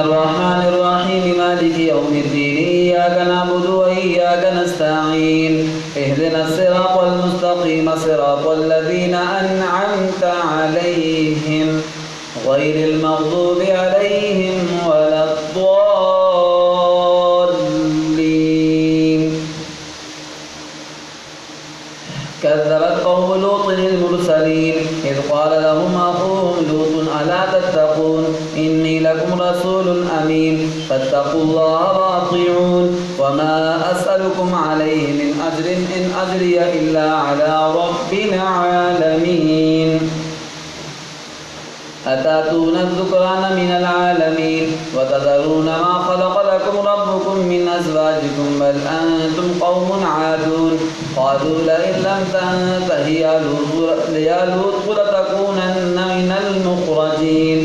الرحمن الرحيم مالك يوم الدين إياك نعبد وإياك نستعين اهدنا الصراط المستقيم صراط الذين أنعمت عليهم غير المغضوب عليهم ولا الضالين. كذبت قوم لوط المرسلين إذ قال لهم أخوهم لوط ألا تتقون إني لكم رسول أمين فاتقوا الله وأطيعون وما أسألكم عليه من أجر إن أجري إلا على رب العالمين. أتأتون الذكران من العالمين وتذرون ما خلق لكم ربكم من أزواجكم بل أنتم قوم عادون. قالوا لئن لم تنته يا لوط لتكونن من المخرجين.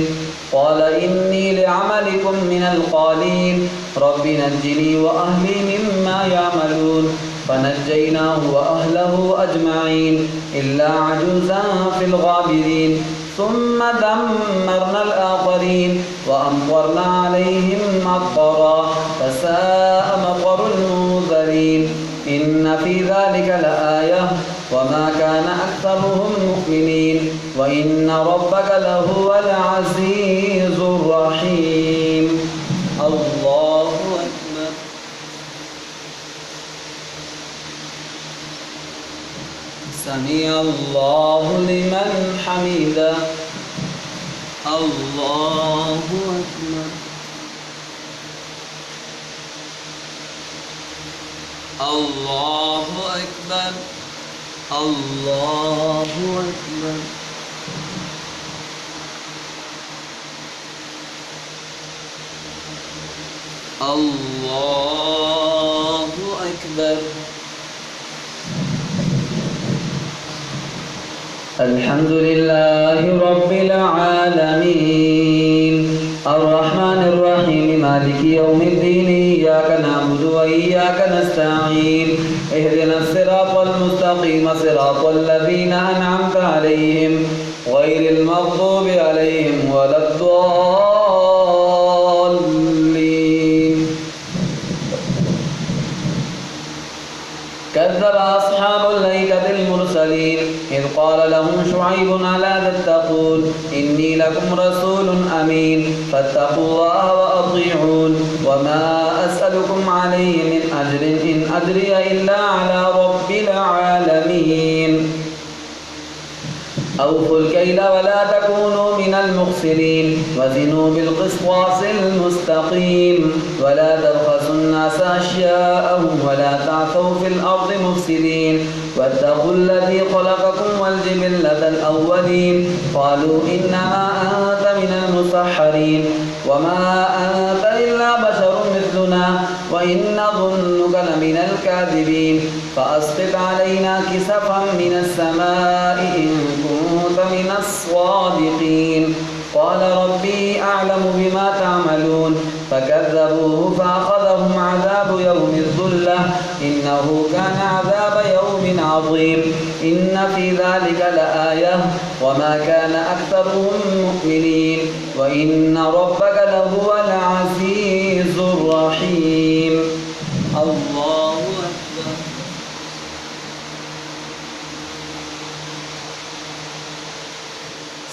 قال إني لعملكم من القالين رب نجني وأهلي مما يعملون. فنجيناه وأهله أجمعين إلا عجوزا في الغابرين. ثم دمرنا الآخرين وأمطرنا عليهم مطرا فساء مطر المنذرين. إن في ذلك لآية وما كان أكثرهم مؤمنين وإن ربك لهو العزيز الرحيم. الله أكبر. سمع الله لمن حمده. الله أكبر. الله أكبر. الله أكبر. الله أكبر. الحمد لله رب العالمين الرحمن الرحيم مالك يوم الدين إياك نعبد وإياك نستعين اهدنا الصراط المستقيم صراط الذين أنعمت عليهم غير المغضوب عليهم ولا الضالين. كذب أصحاب الأيكة المرسلين إذ قال لهم شعيب ألا تتقون إني لكم رسول أمين فاتقوا الله وأطيعون وما أسألكم عليه من أجر إن أجري إلا على رب العالمين. أوفوا الكيل ولا تكونوا من المخسرين وزنوا بالقسطاس المستقيم ولا تبخسوا الناس أشياءهم ولا تعثوا في الأرض مفسدين واتقوا الذي خلقكم والجبلة الأولين. قالوا إنما أنت من المسحرين وما أنت إلا بشر مثلنا وإن نظنك لمن الكاذبين فأسقط علينا كسفا من السماء إن كنت من الصادقين. قال ربي أعلم بما تعملون فكذبوه فأخذهم عذاب يوم الظلة إنه كان عذاب يوم عظيم. إن في ذلك لآية وما كان أكثرهم مؤمنين وإن ربك لهو العزيز الرحيم. الله أكبر.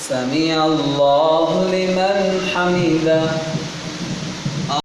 سمع الله لمن حمده.